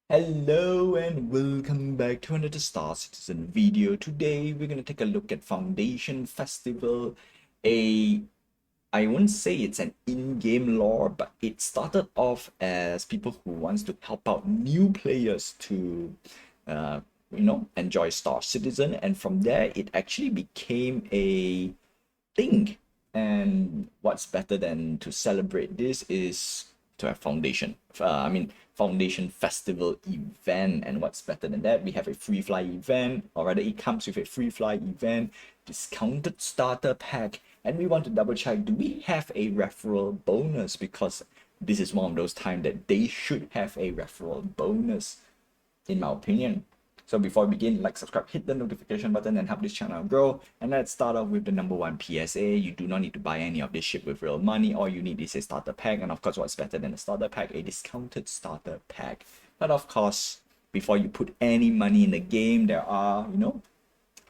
Hello and welcome back to another Star Citizen video. Today we're gonna take a look at Foundation Festival. A I wouldn't say it's an in-game lore, but it started off as people who wants to help out new players to uh, enjoy Star Citizen, and from there it actually became a thing. And what's better than to celebrate this is to have Foundation Festival event. And what's better than that? We have a free fly event, or rather, it comes with a free fly event, discounted starter pack, and we want to double check, do we have a referral bonus? Because this is one of those times that they should have a referral bonus, in my opinion. So before we begin, like, subscribe, hit the notification button and help this channel grow. And let's start off with the number one PSA. You do not need to buy any of this shit with real money. All you need is a starter pack. And of course, what's better than a starter pack? A discounted starter pack. But of course, before you put any money in the game, there are,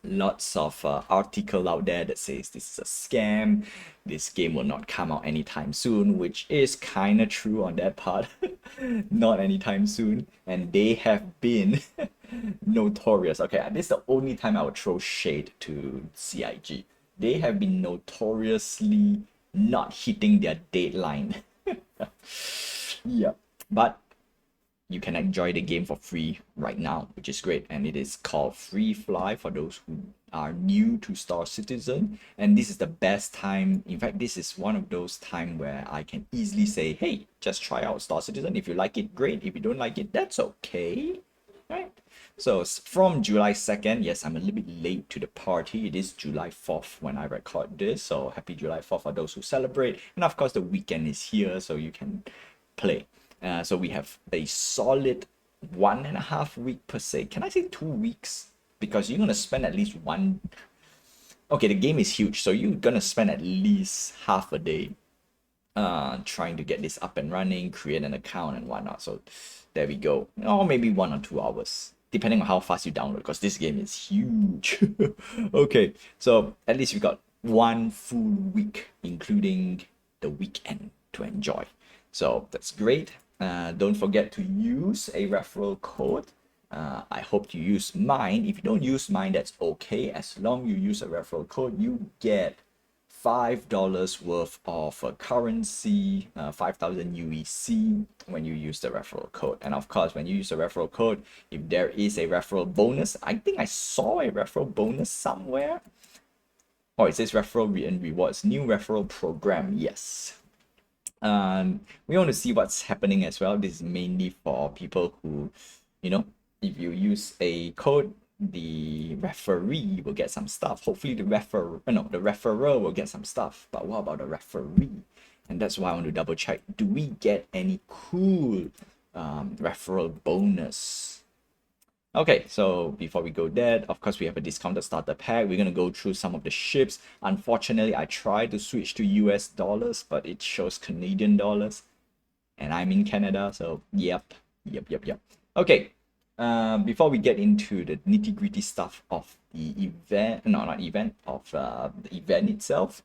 lots of article out there that says this is a scam, this game will not come out anytime soon, which is kind of true on that part. Not anytime soon, and they have been notorious. Okay, this is the only time I would throw shade to CIG. They have been notoriously not hitting their deadline. Yeah, but you can enjoy the game for free right now, which is great. And it is called Free Fly for those who are new to Star Citizen. And this is the best time. In fact, this is one of those time where I can easily say, hey, just try out Star Citizen. If you like it, great. If you don't like it, that's okay. Right? So from July 2nd, yes, I'm a little bit late to the party. It is July 4th when I record this. So happy July 4th for those who celebrate. And of course, the weekend is here, so you can play. So we have a solid 1.5 week per se. Can I say 2 weeks? Because you're gonna spend at least one. Okay, the game is huge, so you're gonna spend at least half a day trying to get this up and running, create an account and whatnot. So there we go. Or maybe 1 or 2 hours, depending on how fast you download, because this game is huge. Okay, so at least we got 1 full week, including the weekend, to enjoy. So that's great. Don't forget to use a referral code. I hope you use mine. If you don't use mine, that's okay. As long you use a referral code, you get $5 worth of currency, 5,000 UEC when you use the referral code. And of course, when you use the referral code, if there is a referral bonus, I think I saw a referral bonus somewhere. Oh, it says referral and rewards, new referral program. Yes. We want to see what's happening as well. This is mainly for people who, if you use a code, the referee will get some stuff. Hopefully the referrer will get some stuff. But what about the referee? And that's why I want to double check. Do we get any cool referral bonus? Okay, so before we go there, of course, we have a discounted starter pack. We're going to go through some of the ships. Unfortunately, I tried to switch to US dollars, but it shows Canadian dollars. And I'm in Canada, so yep. Okay, before we get into the nitty-gritty stuff of the event, no, not event, of the event itself,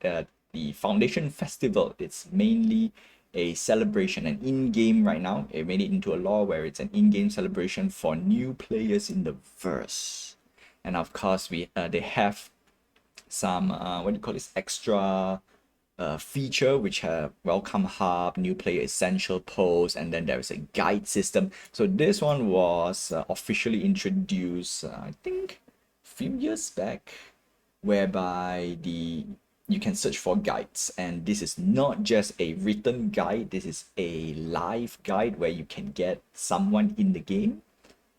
the Foundation Festival, it's mainly a celebration, an in-game right now. It made it into a law where it's an in-game celebration for new players in the verse. And of course, they have some what do you call this, extra feature, which have welcome hub, new player essential post, and then there is a guide system. So this one was officially introduced, I think, a few years back, whereby you can search for guides, and this is not just a written guide, this is a live guide where you can get someone in the game,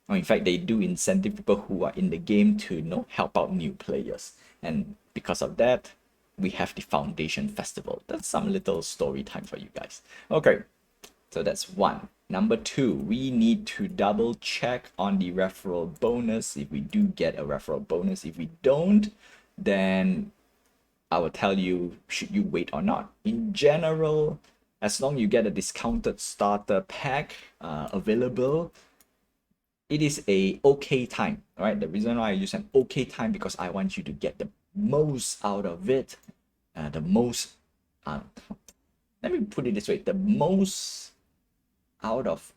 or in fact they do incentive people who are in the game to help out new players. And because of that, we have the Foundation Festival. That's some little story time for you guys. Okay, so that's one. Number two, we need to double check on the referral bonus if we do get a referral bonus. If we don't, then I will tell you, should you wait or not. In general, as long as you get a discounted starter pack available, it is a okay time, right? The reason why I use an okay time, because I want you to get the most out of it. Let me put it this way, the most out of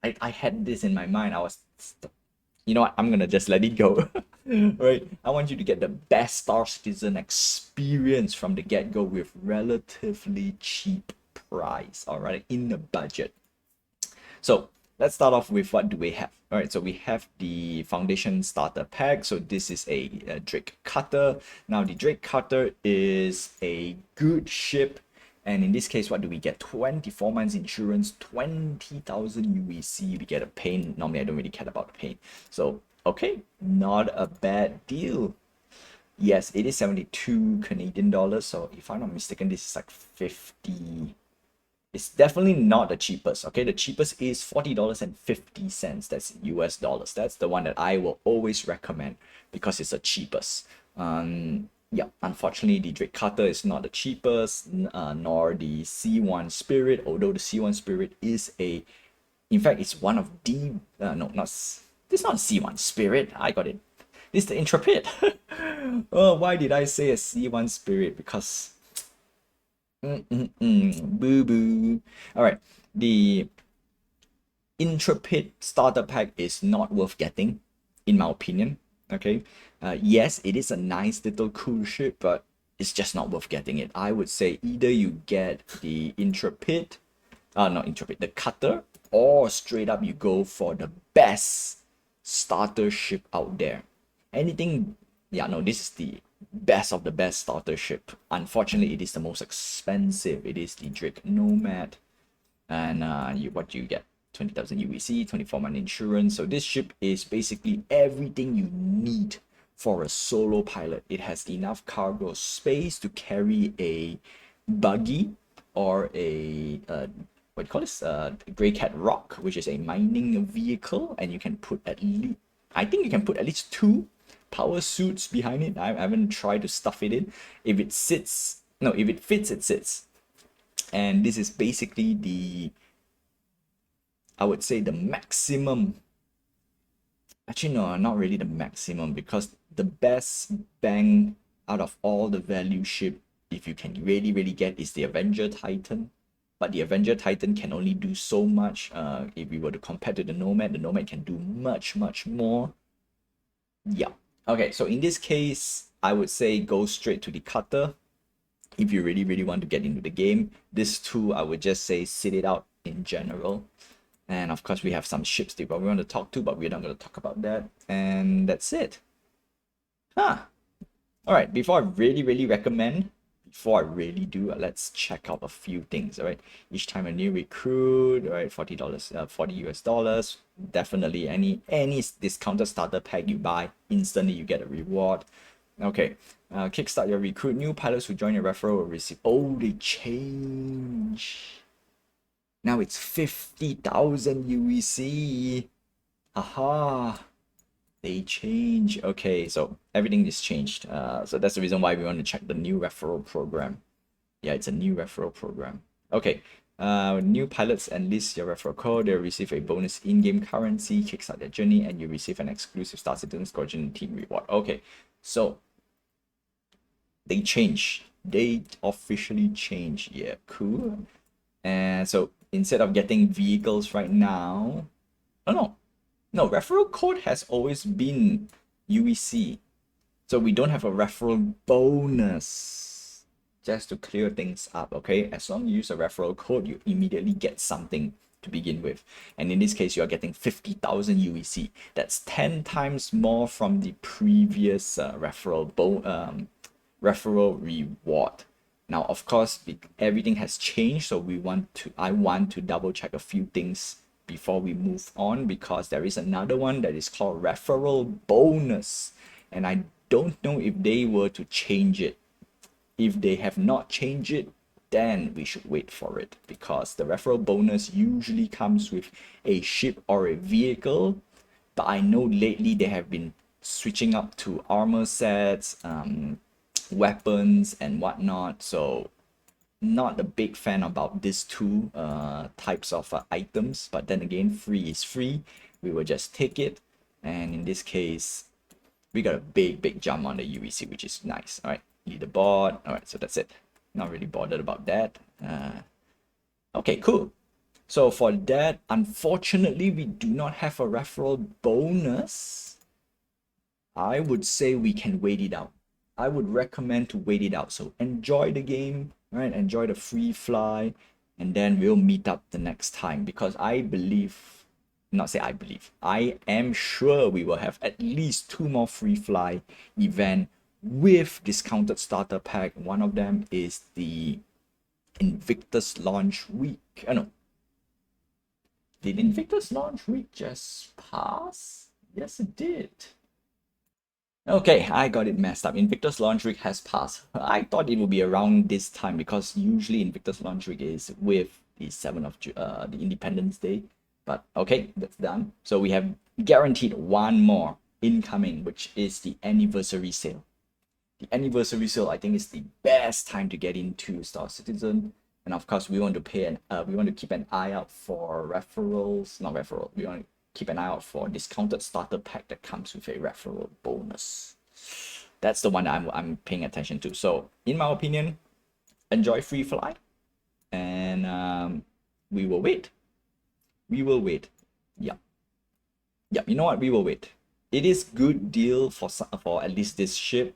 I had this in my mind. I was, you know what? I'm gonna just let it go. Right? I want you to get the best Star Citizen experience from the get-go with relatively cheap price. All right, in the budget. So let's start off with what do we have. All right, so we have the Foundation Starter Pack. So this is a Drake Cutter. Now the Drake Cutter is a good ship. And in this case, what do we get? 24 months insurance, 20,000 UEC. We get a paint. Normally, I don't really care about the paint. So, okay, not a bad deal. Yes, it is 72 Canadian dollars. So if I'm not mistaken, this is like 50. It's definitely not the cheapest. Okay, the cheapest is $40.50. That's US dollars. That's the one that I will always recommend because it's the cheapest. Yeah, unfortunately, the Drake Cutter is not the cheapest, nor the C1 Spirit. Although the C1 Spirit is in fact, it's one of the no, not this not C1 Spirit. I got it. This is the Intrepid. Oh, why did I say a C1 Spirit? Because boo boo. All right, the Intrepid starter pack is not worth getting, in my opinion. Okay, yes, it is a nice little cool ship, but it's just not worth getting it. I would say either you get the Intrepid, not Intrepid, the Cutter, or straight up you go for the best starter ship out there. Anything, yeah, no, this is the best of the best starter ship. Unfortunately, it is the most expensive. It is the Drake Nomad. And what do you get? 20,000 UEC, 24-month insurance. So this ship is basically everything you need for a solo pilot. It has enough cargo space to carry a buggy or a what do you call this? Grey Cat Rock, which is a mining vehicle, and you can put at least, I think you can put at least 2 power suits behind it. I haven't tried to stuff it in. If it sits, no, if it fits, it sits. And this is basically I would say the maximum. Actually, no, not really the maximum, because the best bang out of all the value ship, if you can really get, is the Avenger Titan. But the Avenger Titan can only do so much. If we were to compare to the Nomad can do much more. Yeah. Okay, so in this case, I would say go straight to the Cutter. If you really want to get into the game, this two, I would just say sit it out in general. And of course, we have some ships that we want to talk to, but we're not going to talk about that. And that's it. All right, before I really recommend, before I really do, let's check out a few things. All right, each time a new recruit, all right, $40, 40 US dollars. Definitely any discounted starter pack you buy, instantly you get a reward. Okay, kickstart your recruit. New pilots who join your referral will receive. Oh, they change. Now it's 50,000 UEC. Aha. They change. Okay, so everything is changed. So that's the reason why we want to check the new referral program. Yeah, it's a new referral program. Okay. New pilots enlist your referral code. They'll receive a bonus in-game currency, kickstart their journey, and you receive an exclusive Star Citizen Squadron team reward. Okay, so they change. They officially change. Yeah, cool. And so instead of getting vehicles right now, oh no, referral code has always been UEC. So we don't have a referral bonus. Just to clear things up, okay? As long as you use a referral code, you immediately get something to begin with. And in this case, you're getting 50,000 UEC. That's 10 times more from the previous referral reward. Now, of course, everything has changed, so I want to double check a few things before we move on, because there is another one that is called referral bonus, and I don't know if they were to change it. If they have not changed it, then we should wait for it, because the referral bonus usually comes with a ship or a vehicle. But I know lately they have been switching up to armor sets, weapons and whatnot. So not a big fan about these two types of items. But then again, free is free. We will just take it. And in this case, we got a big jump on the UEC, which is nice. All right, leaderboard. All right, so that's it. Not really bothered about that. Okay, cool. So for that, unfortunately, we do not have a referral bonus. I would say we can wait it out. I would recommend to wait it out. So enjoy the game, right? Enjoy the free fly, and then we'll meet up the next time because I believe, not say I believe, I am sure we will have at least 2 more free fly event with discounted starter pack. One of them is the Invictus launch week. No, did Invictus launch week just pass? Yes, it did. Okay, I got it messed up. Invictus launch week has passed. I thought it would be around this time because usually Invictus launch week is with the 7th of the Independence Day. But okay, that's done. So we have guaranteed one more incoming, which is the anniversary sale. The anniversary sale, I think, is the best time to get into Star Citizen. And of course, we want to keep an eye out for referrals, not referral. We want to keep an eye out for discounted starter pack that comes with a referral bonus. That's the one I'm paying attention to. So, in my opinion, enjoy free fly, and we will wait. We will wait. Yeah, yeah. You know what? We will wait. It is good deal for at least this ship.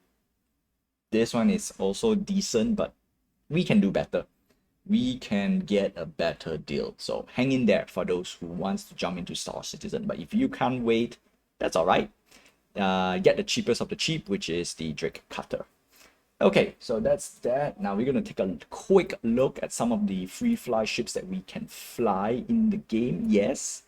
This one is also decent, but we can do better. We can get a better deal. So hang in there for those who wants to jump into Star Citizen. But if you can't wait, that's all right. Get the cheapest of the cheap, which is the Drake Cutter. Okay, so that's that. Now we're gonna take a quick look at some of the free fly ships that we can fly in the game. Yes,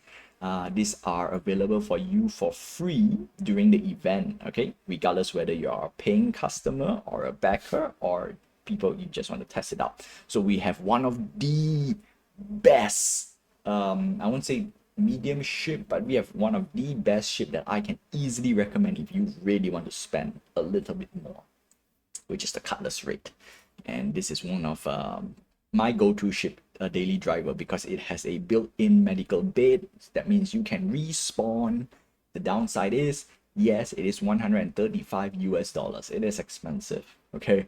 these are available for you for free during the event. Okay, regardless whether you are a paying customer or a backer or people you just want to test it out. So we have one of the best, I won't say medium ship, but we have one of the best ship that I can easily recommend if you really want to spend a little bit more, which is the Cutlass Raid. And this is one of my go-to ship, a daily driver, because it has a built-in medical bed. That means you can respawn. The downside is, yes, it is 135 US dollars. It is expensive. Okay,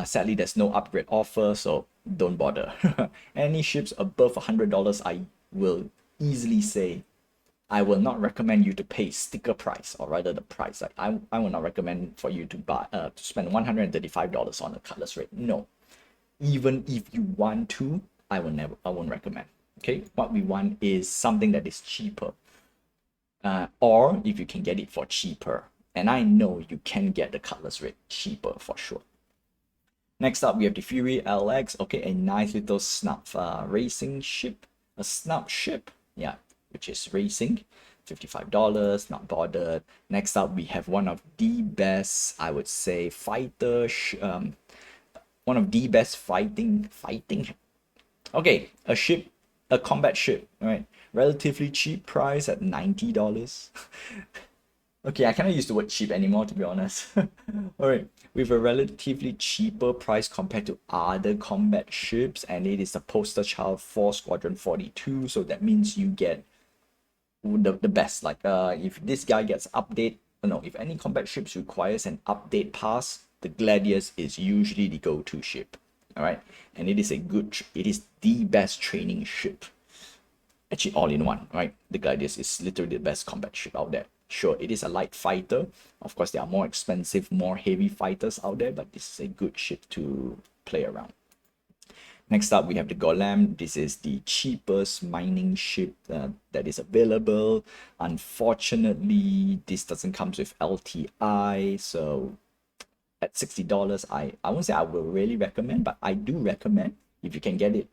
sadly there's no upgrade offer, so don't bother. Any ships above $100, I will easily say I will not recommend you to pay sticker price, or rather the price. Like I will not recommend for you to buy to spend $135 on a Cutlass Raid. No, even if you want to, I won't recommend. Okay, what we want is something that is cheaper, or if you can get it for cheaper, and I know you can get the Cutlass Raid cheaper for sure. Next up, we have the Fury LX. Okay, a nice little snuff racing ship, a snuff ship, yeah, which is racing. $55, not bothered. Next up, we have one of the best, I would say, one of the best fighting. Okay, a ship, a combat ship, right? Relatively cheap price at $90. Okay, I cannot use the word cheap anymore, to be honest. All right, with a relatively cheaper price compared to other combat ships, and it is the poster child for Squadron 42. So that means you get the best. Like if this guy gets update, no, if any combat ships requires an update pass, the Gladius is usually the go-to ship. All right, and it is the best training ship. Actually, all in one, right? The Gladius is literally the best combat ship out there. Sure, it is a light fighter. Of course, there are more expensive, more heavy fighters out there, but this is a good ship to play around. Next up, we have the Golem. This is the cheapest mining ship that is available. Unfortunately, this doesn't come with LTI, so at $60, I won't say I will really recommend, but I do recommend. If you can get it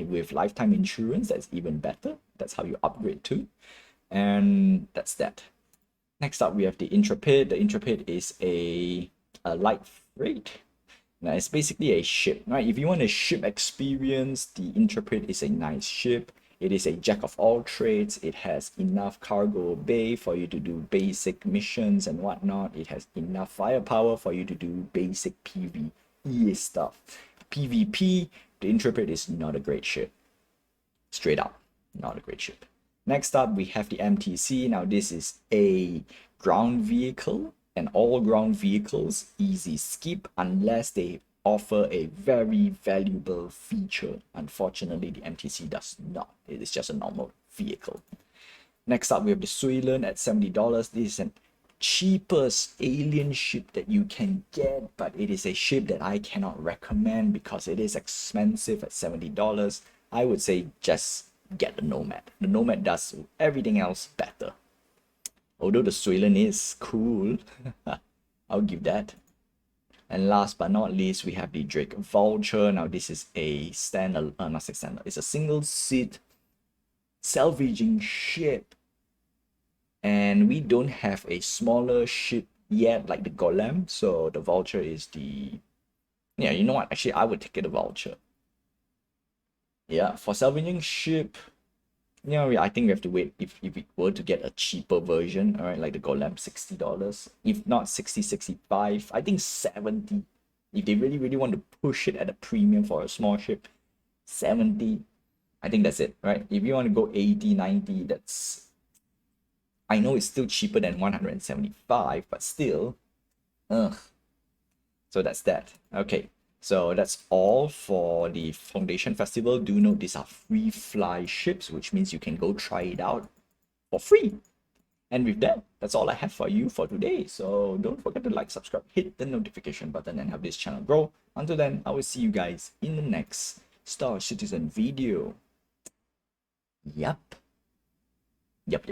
with lifetime insurance, that's even better. That's how you upgrade too. And that's that. Next up, we have the Intrepid. The Intrepid is a light freight. Now, it's basically a ship, right? If you want a ship experience, the Intrepid is a nice ship. It is a jack of all trades. It has enough cargo bay for you to do basic missions and whatnot. It has enough firepower for you to do basic PvE stuff. PvP, the Intrepid is not a great ship. Straight up, not a great ship. Next up, we have the MTC. Now, this is a ground vehicle, and all ground vehicles easy skip unless they offer a very valuable feature. Unfortunately, the MTC does not. It is just a normal vehicle. Next up, we have the Suilan at $70. This is an cheapest alien ship that you can get, but it is a ship that I cannot recommend because it is expensive at $70. I would say just get the Nomad. The Nomad does everything else better. Although the Suilan is cool, I'll give that. And last but not least, we have the Drake Vulture. Now this is a not a standard, it's a single seat salvaging ship. And we don't have a smaller ship yet like the Golem. So the Vulture is the, yeah, you know what? Actually, I would take it a Vulture. Yeah, for salvaging ship, I think we have to wait if we were to get a cheaper version, all right, like the Golem, $60. If not 60, 65, I think 70. If they really want to push it at a premium for a small ship, 70. I think that's it, right? If you want to go 80, 90, that's, I know it's still cheaper than 175, but still, ugh. So that's that. Okay. So that's all for the Foundation Festival. Do note these are free fly ships, which means you can go try it out for free. And with that, that's all I have for you for today. So don't forget to like, subscribe, hit the notification button, and help this channel grow. Until then, I will see you guys in the next Star Citizen video. Yep. Yep.